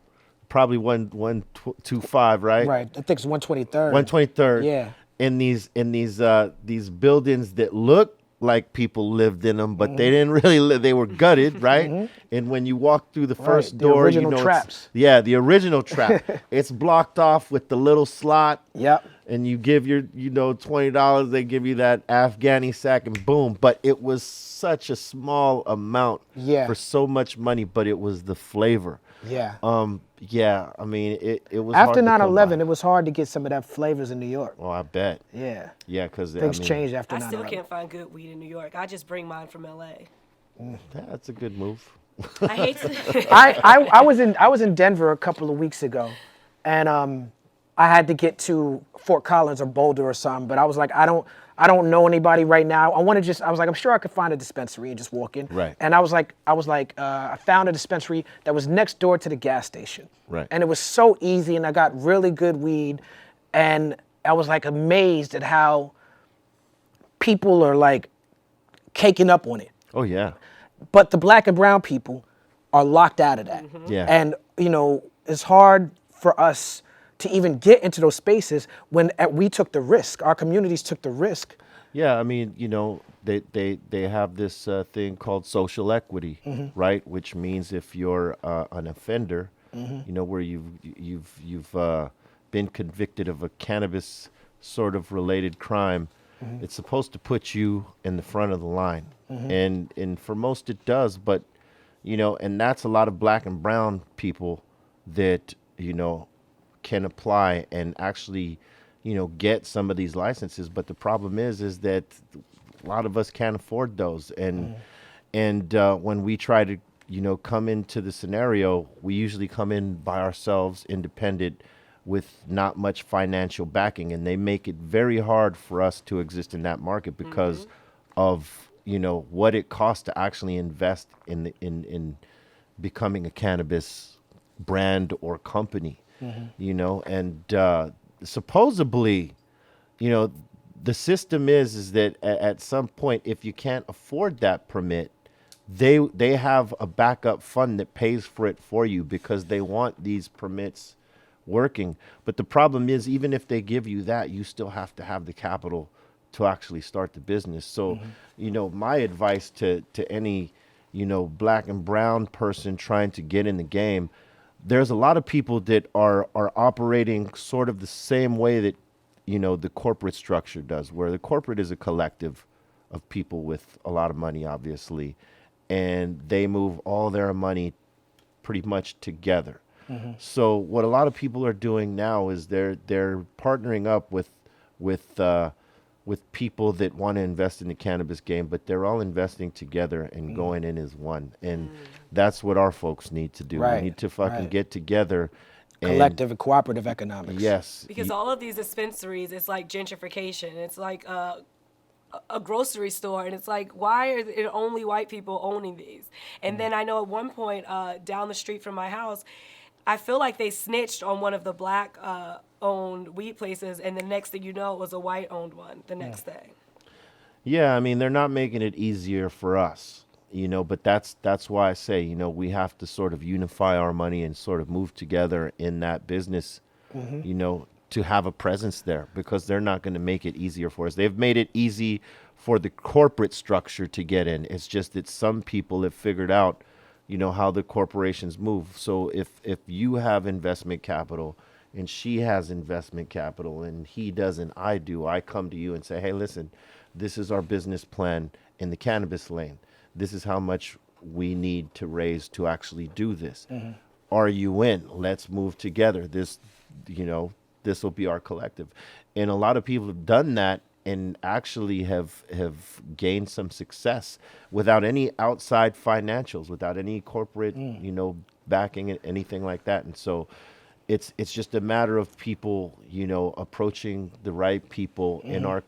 probably 125, right?
Right. I think it's 123rd.
123rd.
Yeah.
In these buildings that look like people lived in them, but they didn't really live. They were gutted, right? And when you walk through the first
the
door,
original
it's-
traps.
Yeah, the original trap. It's blocked off with the little slot.
Yep.
And you give your, $20. They give you that Afghani sack, and boom. But it was such a small amount for so much money, but it was the flavor.
Yeah.
Yeah. I mean, it was
After
hard to come
9/11,
by.
it was hard to get some of that flavors in New York.
Oh, I bet.
Yeah.
Yeah, because
Things changed after
I
9/11.
still can't find good weed in New York. I just bring mine from LA.
That's a good move.
I hate to.
I was in Denver a couple of weeks ago, and I had to get to Fort Collins or Boulder or something. But I was like, I don't know anybody right now. I was like, I'm sure I could find a dispensary and just walk in.
Right.
And I found a dispensary that was next door to the gas station.
Right.
And it was so easy, and I got really good weed, and I was like amazed at how people are like caking up on it.
Oh, yeah.
But the black and brown people are locked out of that.
Yeah.
And, it's hard for us to even get into those spaces when we took the risk. Our communities took the risk.
Yeah, I mean, they have this thing called social equity, right? Which means if you're an offender, you know, where you've been convicted of a cannabis sort of related crime, it's supposed to put you in the front of the line. And for most it does, but, you know, and that's a lot of black and brown people that, you know, can apply and actually, you know, get some of these licenses. But the problem is that a lot of us can't afford those. And when we try to, you know, come into the scenario, we usually come in by ourselves, independent, with not much financial backing, and they make it very hard for us to exist in that market because of, you know, what it costs to actually invest in becoming a cannabis brand or company, you know. And supposedly, you know, the system is that at some point, if you can't afford that permit, they have a backup fund that pays for it for you because they want these permits working. But the problem is, even if they give you that, you still have to have the capital to actually start the business. So, you know, my advice to any, you know, black and brown person trying to get in the game, there's a lot of people that are operating sort of the same way that, you know, the corporate structure does, where the corporate is a collective of people with a lot of money, obviously, and they move all their money pretty much together. So what a lot of people are doing now is they're partnering up with people that want to invest in the cannabis game, but they're all investing together and going in as one. And that's what our folks need to do.
Right,
We need to fucking get together.
Collective and cooperative economics.
Yes.
Because all of these dispensaries, it's like gentrification. It's like a grocery store, and it's like, why are it only white people owning these? And then I know at one point down the street from my house, I feel like they snitched on one of the black owned weed places, and the next thing you know, it was a white owned one the next day.
Yeah, I mean, they're not making it easier for us, you know, but that's why I say, you know, we have to sort of unify our money and sort of move together in that business, you know, to have a presence there, because they're not going to make it easier for us. They've made it easy for the corporate structure to get in. It's just that some people have figured out, you know, how the corporations move. So if you have investment capital and she has investment capital and he doesn't, I do, I come to you and say, hey, listen, this is our business plan in the cannabis lane. This is how much we need to raise to actually do this. Are you in? Let's move together. This, you know, this will be our collective. And a lot of people have done that and actually have gained some success without any outside financials, without any corporate, you know, backing, anything like that. And so it's just a matter of people, you know, approaching the right people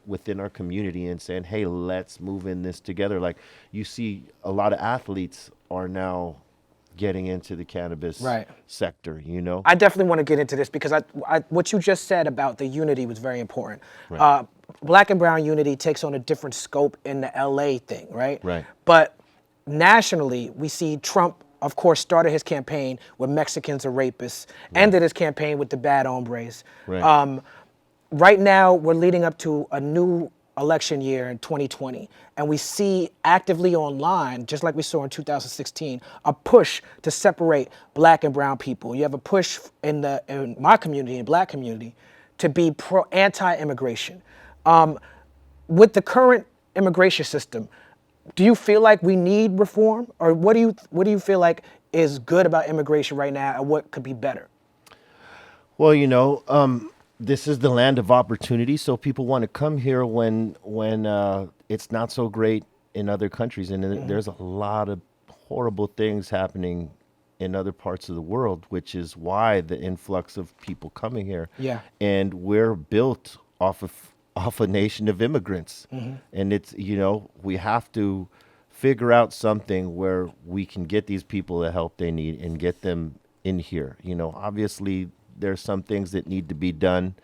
within our community and saying, hey, let's move in this together. Like, you see a lot of athletes are now getting into the cannabis sector, you know?
I definitely want to get into this because what you just said about the unity was very important. Black and brown unity takes on a different scope in the LA thing, right?
Right.
But nationally, we see Trump, of course, started his campaign with Mexicans are rapists, ended his campaign with the bad hombres. Right now, we're leading up to a new election year in 2020, and we see actively online, just like we saw in 2016, a push to separate black and brown people. You have a push in my community, in black community, to be anti-immigration. With the current immigration system, do you feel like we need reform, or what do you feel like is good about immigration right now, and what could be better?
Well, you know, this is the land of opportunity, so people want to come here when it's not so great in other countries, and there's a lot of horrible things happening in other parts of the world, which is why the influx of people coming here.
Yeah.
And we're built off a nation of immigrants, and it's, you know, we have to figure out something where we can get these people the help they need and get them in here. You know, obviously there's some things that need to be done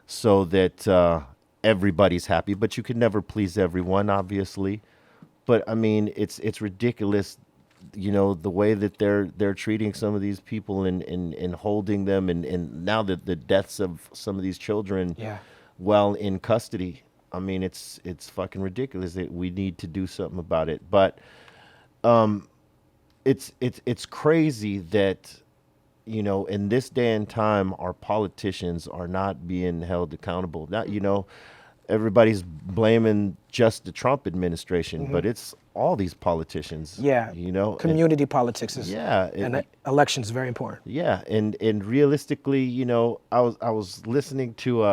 so that everybody's happy, but you can never please everyone, obviously. But I mean, it's ridiculous, you know, the way that they're treating some of these people and holding them, and now the deaths of some of these children while in custody. I mean, it's fucking ridiculous. That we need to do something about it. But it's crazy that you know, in this day and time, our politicians are not being held accountable. Not, you know, everybody's blaming just the Trump administration, but it's all these politicians.
Yeah.
You know,
Community politics is.
Yeah,
And elections is very important.
yeah, and realistically, you know, I was listening to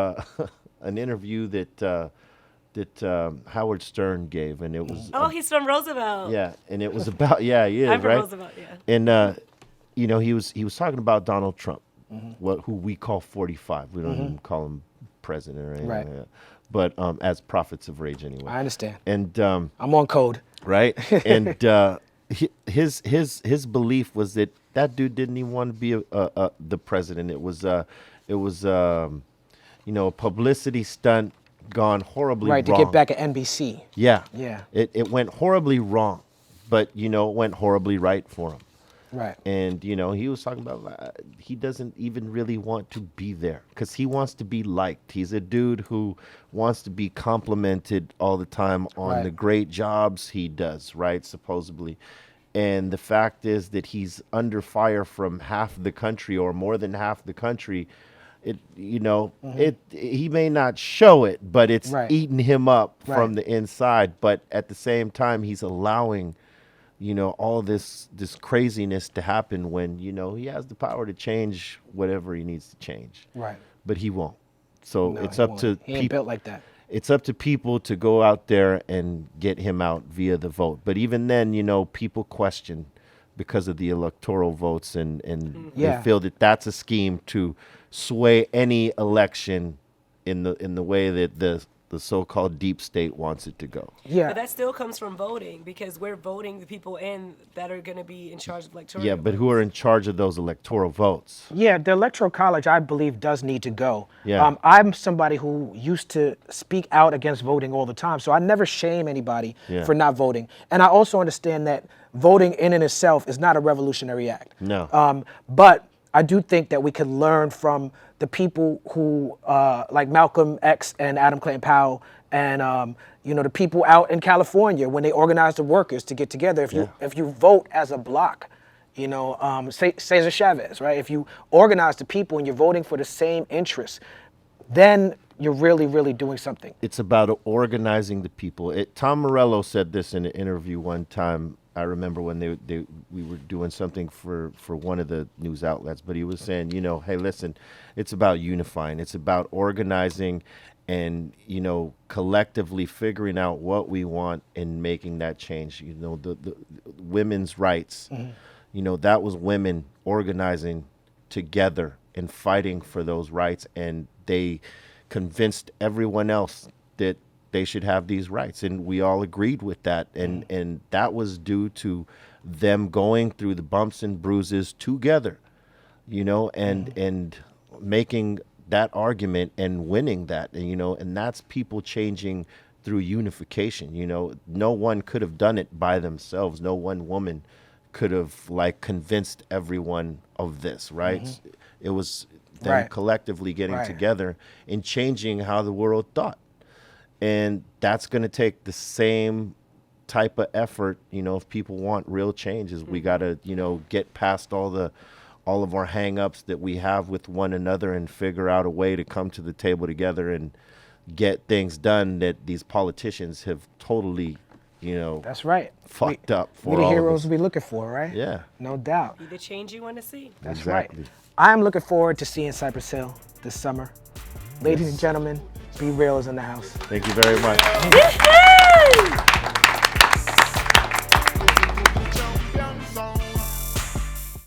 an interview that Howard Stern gave, and it was
Oh, he's from Roosevelt.
yeah, and it was about he is
I'm from
right.
Roosevelt, yeah.
And you know, he was talking about Donald Trump, who we call 45. We don't even call him president or anything
Right.
like that. But as prophets of rage anyway.
I understand.
And
I'm on code.
right, and his belief was that dude didn't even want to be the president. It was you know, a publicity stunt gone horribly
Right,
wrong.
to get back at NBC.
Yeah.
Yeah.
It went horribly wrong, but, you know, it went horribly right for him.
Right.
And, you know, he was talking about he doesn't even really want to be there because he wants to be liked. He's a dude who wants to be complimented all the time on
Right.
the great jobs he does, right, supposedly. And the fact is that he's under fire from half the country or more than half the country. It, you know, he may not show it, but it's
Right.
eating him up from
Right.
the inside. But at the same time, he's allowing, you know, all this craziness to happen when, you know, he has the power to change whatever he needs to change.
Right.
But he won't. So
No,
it's
he
up
won't.
to
He ain't built like that.
it's up to people to go out there and get him out via the vote. But even then, you know, people question because of the electoral votes and
Yeah.
they feel that that's a scheme to sway any election in the way that the so-called deep state wants it to go.
Yeah.
But that still comes from voting because we're voting the people in that are going to be in charge of electoral.
Yeah, but who are in charge of those electoral votes?
Yeah, the electoral college, I believe, does need to go.
Yeah.
I'm somebody who used to speak out against voting all the time, so I never shame anybody
Yeah.
for not voting. And I also understand that voting in and itself is not a revolutionary act.
No.
But I do think that we could learn from the people who, like Malcolm X and Adam Clayton Powell, and you know, the people out in California when they organized the workers to get together. If you vote as a block, you know, Cesar Chavez, right? If you organize the people and you're voting for the same interests, then you're really, really doing something.
It's about organizing the people. Tom Morello said this in an interview one time. I remember when we were doing something for one of the news outlets, but he was saying, you know, hey, listen, it's about unifying. It's about organizing and, you know, collectively figuring out what we want and making that change. You know, the women's rights, you know, that was women organizing together and fighting for those rights, and they convinced everyone else that they should have these rights, and we all agreed with that, and that was due to them going through the bumps and bruises together, you know, and making that argument and winning that, and you know, and that's people changing through unification. You know, no one could have done it by themselves. No one woman could have like convinced everyone of this, right? It was them
Right.
collectively getting
Right.
together and changing how the world thought. And that's going to take the same type of effort, you know, if people want real changes. We got to, you know, get past all of our hang-ups that we have with one another and figure out a way to come to the table together and get things done that these politicians have totally, you know,
That's right.
fucked up for
We the
all of
heroes
us.
we're looking for, right?
Yeah.
No doubt.
Be the change you want to see.
That's
Exactly.
right. I'm looking forward to seeing Cypress Hill this summer. Ladies and gentlemen, B Real is in the house.
Thank you very much.
Woohoo!